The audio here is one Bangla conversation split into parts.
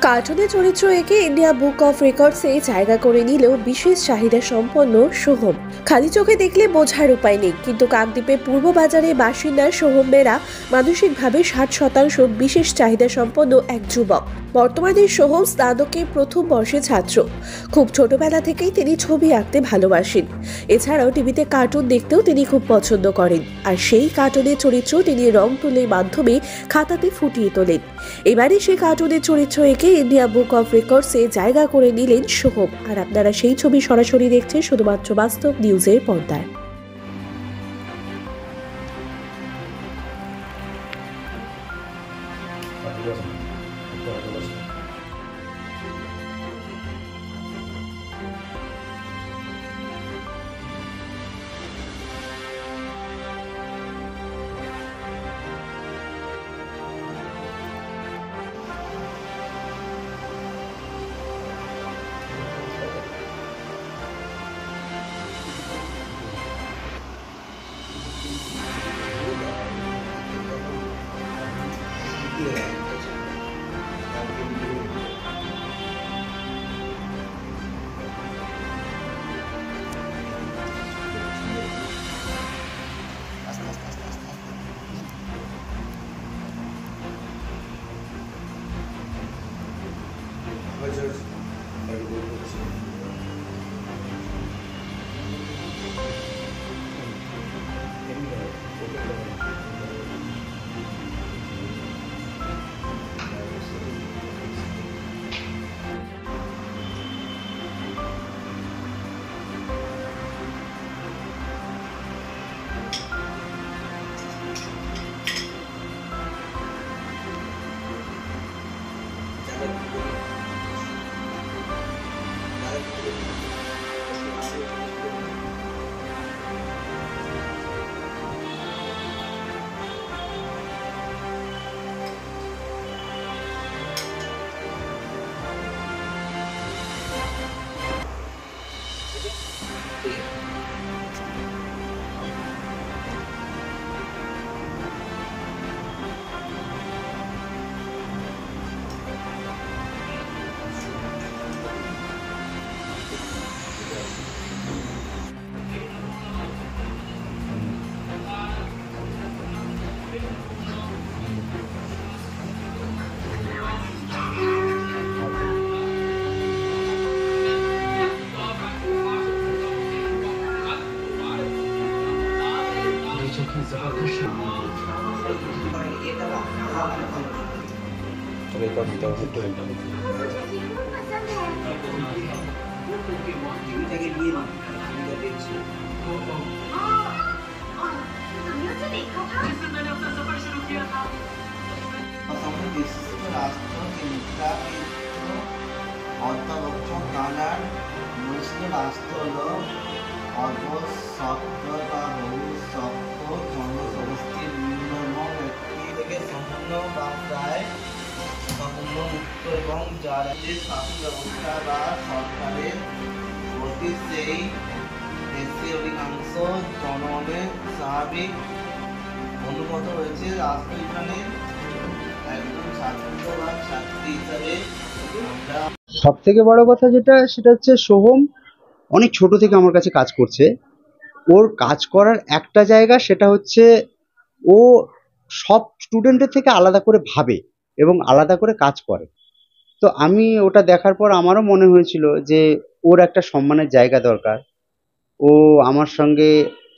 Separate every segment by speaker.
Speaker 1: কার্টুনে চরিত্র এঁকে ইন্ডিয়া বুক অফ রেকর্ডসে জায়গা করে নিলেও বিশেষ চাহিদা সম্পন্ন সোহম। খালি চোখে দেখলে বোঝার উপায় নেই, কিন্তু কাকদ্বীপের পূর্ব বাজারে বাসিন্দা সোহম বেরা মানসিকভাবে 60% বিশেষ চাহিদা সম্পন্ন এক যুবক। বর্তমানে সোহম স্নাতকের প্রথম বর্ষের ছাত্র। খুব ছোটবেলা থেকেই তিনি ছবি আঁকতে ভালোবাসেন। এছাড়াও টিভিতে কার্টুন দেখতেও তিনি খুব পছন্দ করেন, আর সেই কার্টুনের চরিত্র তিনি রং তুলির মাধ্যমে খাতাতে ফুটিয়ে তোলেন। এবারে সেই কার্টুনের চরিত্র এঁকে ইন্ডিয়া বুক অফ রেকর্ডসে জায়গা করে নিলেন সোহম। আর আপনারা সেই ছবি সরাসরি দেখছেন শুধুমাত্র বাস্তব নিউজের পর্দায়।
Speaker 2: অন্তর্ভুক্ত কানার মুসলিম রাষ্ট্র হল অর্ধশক্ত বা বহু শক্ত জনসমষ্টির নিম্নতম একটি থেকে সম্পূর্ণ বা প্রায় সম্পূর্ণ মুক্ত এবং যার যে শাসন ব্যবস্থা বা সরকারের প্রতি সেই দেশের অধিকাংশ জনগণের স্বাভাবিক অনুগত হয়েছে। রাষ্ট্র এখানে একজন ছাত্র বা ছাত্রী হিসাবে
Speaker 3: সব থেকে বড় কথা সেটা হচ্ছে সোহম অনেক ছোট থেকে আমার কাছে কাজ করছে। ওর কাজ করার একটা জায়গা, সেটা হচ্ছে ও সব স্টুডেন্টের থেকে আলাদা করে ভাবে এবং আলাদা করে কাজ করে। তো আমি ওটা দেখার পর আমারও মনে হয়েছিল যে ওর একটা সম্মানের জায়গা দরকার। ও আমার সঙ্গে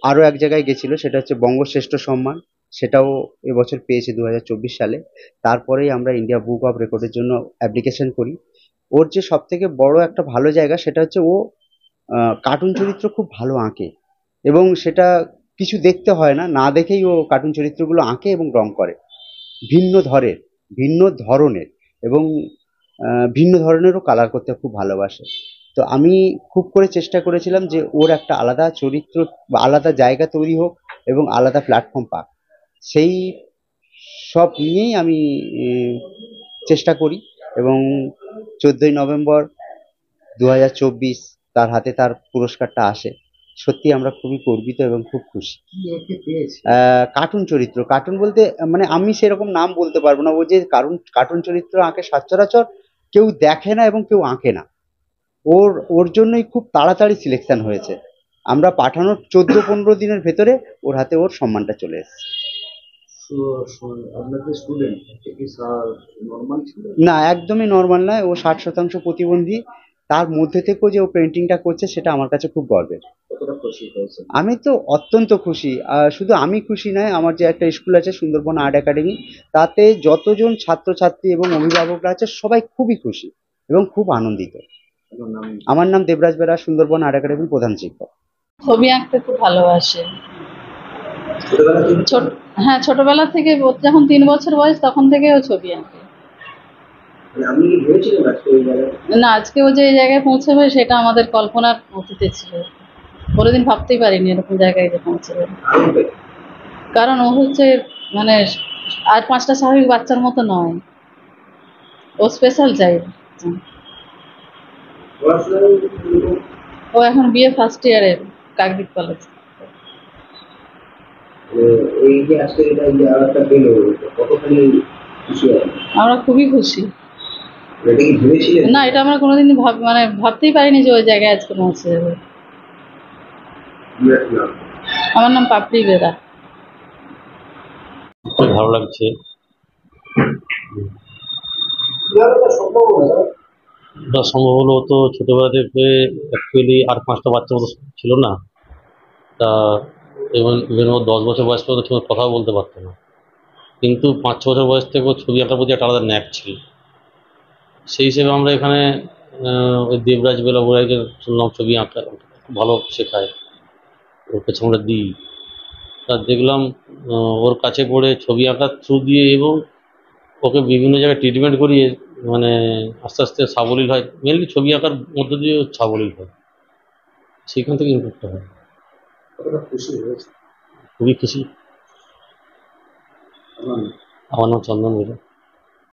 Speaker 3: আরও এক জায়গায় গেছিল, সেটা হচ্ছে বঙ্গশ্রেষ্ঠ সম্মান, সেটাও এবছর পেয়েছে 2024 সালে। তারপরেই আমরা ইন্ডিয়া বুক অফ রেকর্ডের জন্য অ্যাপ্লিকেশন করি। ওর যে সব থেকে বড় একটা ভালো জায়গা, সেটা হচ্ছে ও কার্টুন চরিত্র খুব ভালো আঁকে এবং সেটা কিছু দেখতে হয় না, না দেখেই ও কার্টুন চরিত্রগুলো আঁকে এবং রং করে ভিন্ন ধরনের এবং ভিন্ন ধরনেরও কালার করতে খুব ভালোবাসে। তো আমি খুব করে চেষ্টা করেছিলাম যে ওর একটা আলাদা চরিত্র বা আলাদা জায়গা তৈরি হোক এবং আলাদা প্ল্যাটফর্ম পাক। সেই সব নিয়েই আমি চেষ্টা করি এবং 14ই নভেম্বর 2024 তার হাতে তার পুরস্কারটা আসে। সত্যি আমরা খুবই গর্বিত এবং খুব খুশি। কার্টুন চরিত্র, কার্টুন বলতে মানে আমি সেরকম নাম বলতে পারবো না। ও যে কার্টুন চরিত্র আঁকে সচরাচর কেউ দেখে না এবং কেউ আঁকে না। ওর ওর জন্যই খুব তাড়াতাড়ি সিলেকশন হয়েছে। আমরা পাঠানোর 14-15 দিনের ভেতরে ওর হাতে ওর সম্মানটা চলে এসেছে।
Speaker 2: আপনাদের স্টুডেন্ট কি নর্মাল ছিল?
Speaker 3: না, একদমই নর্মাল নয়। ও 60% প্রতিবন্ধী। তার মধ্যে থেকেও যে ও পেন্টিংটা করছে সেটা আমার কাছে খুব গর্বের।
Speaker 2: কতটা খুশি হয়েছে?
Speaker 3: আমি তো অত্যন্ত খুশি। শুধু আমি খুশি নয়, আমার যে একটা স্কুল আছে সুন্দরবন আর্ট একাডেমি, তাতে যতজন ছাত্রছাত্রী এবং অভিভাবকরা আছে সবাই খুবই খুশি এবং খুব আনন্দিত।
Speaker 2: আপনার নাম?
Speaker 3: আমার নাম দেবরাজ বেরা, সুন্দরবন আর্ট একাডেমির প্রধান শিক্ষক।
Speaker 4: ছবি আঁকতে খুব ভালোবাসে।
Speaker 2: ছোটবেলা থেকে?
Speaker 4: হ্যাঁ, ছোটবেলা থেকে ওর যখন 3 বছর বয়স তখন থেকে ও ছবি আঁকে।
Speaker 2: মানে আপনি কি ভেবেছিলেন আজকে এই জায়গায়?
Speaker 4: না, আজকে ও যে এই জায়গায় পৌঁছবে সেটা আমাদের কল্পনার অতীতে ছিল। কোনোদিন ভাবতেই পারিনি এরকম জায়গায় যে পৌঁছবে।
Speaker 2: আনন্দে?
Speaker 4: কারণ ও হচ্ছে মানে আর 5টা স্বাভাবিক বাচ্চার মতো নয়। ও স্পেশাল চাইল্ড।
Speaker 2: পড়াশোনায়
Speaker 4: ও এখন বিএ ফার্স্ট ইয়ারে কাকদ্বীপ কলেজ।
Speaker 2: এই যে আজকে এটা এই যে আওয়াজটা পেলো, কতখানি খুশি হয়?
Speaker 4: আমরা খুবই খুশি।
Speaker 2: এটা কি ভেবেছিলেন?
Speaker 4: না, এটা আমরা কোনোদিন ভাবতেই পারিনি যে ওই জায়গায় আজকে পৌঁছে যাবে।
Speaker 2: আপনার নাম?
Speaker 4: আমার নাম পাপড়ি বেরা।
Speaker 5: খুব ভালো লাগছে।
Speaker 2: কিভাবে এটা সম্ভব হলো?
Speaker 5: এটা সম্ভব হলো, তো ছোটবেলা থেকে অ্যাকচুয়ালি আর 5টা বাচ্চা মতো ছিল না। তা ইভেন ও 10 বছর বয়স পর্যন্ত ঠিক মতো কথাও বলতে পারতো না, কিন্তু 5-6 বছর বয়স থেকে ও ছবি আঁকার প্রতি একটা আলাদা ন্যাক ছিল। সেই হিসেবে আমরা এখানে ওই দেবরাজ বেলা বলে একজন শুনলাম ছবি আঁকা খুব ভালো শেখায়, ওর কাছে আমরা দিই। তা দেখলাম ওর কাছে পড়ে ছবি আঁকার থ্রু দিয়ে এবং ওকে বিভিন্ন জায়গায় ট্রিটমেন্ট করিয়ে মানে আস্তে আস্তে সাবলীল হয়। মেনলি ছবি আঁকার মধ্য দিয়ে ও সাবলীল হয়, সেইখান থেকে ইম্প্রুভটা হয়।
Speaker 2: কতটা খুশি হয়েছে?
Speaker 5: খুবই খুশি।
Speaker 2: আমার নাম?
Speaker 5: আমার নাম চন্দন বেরা।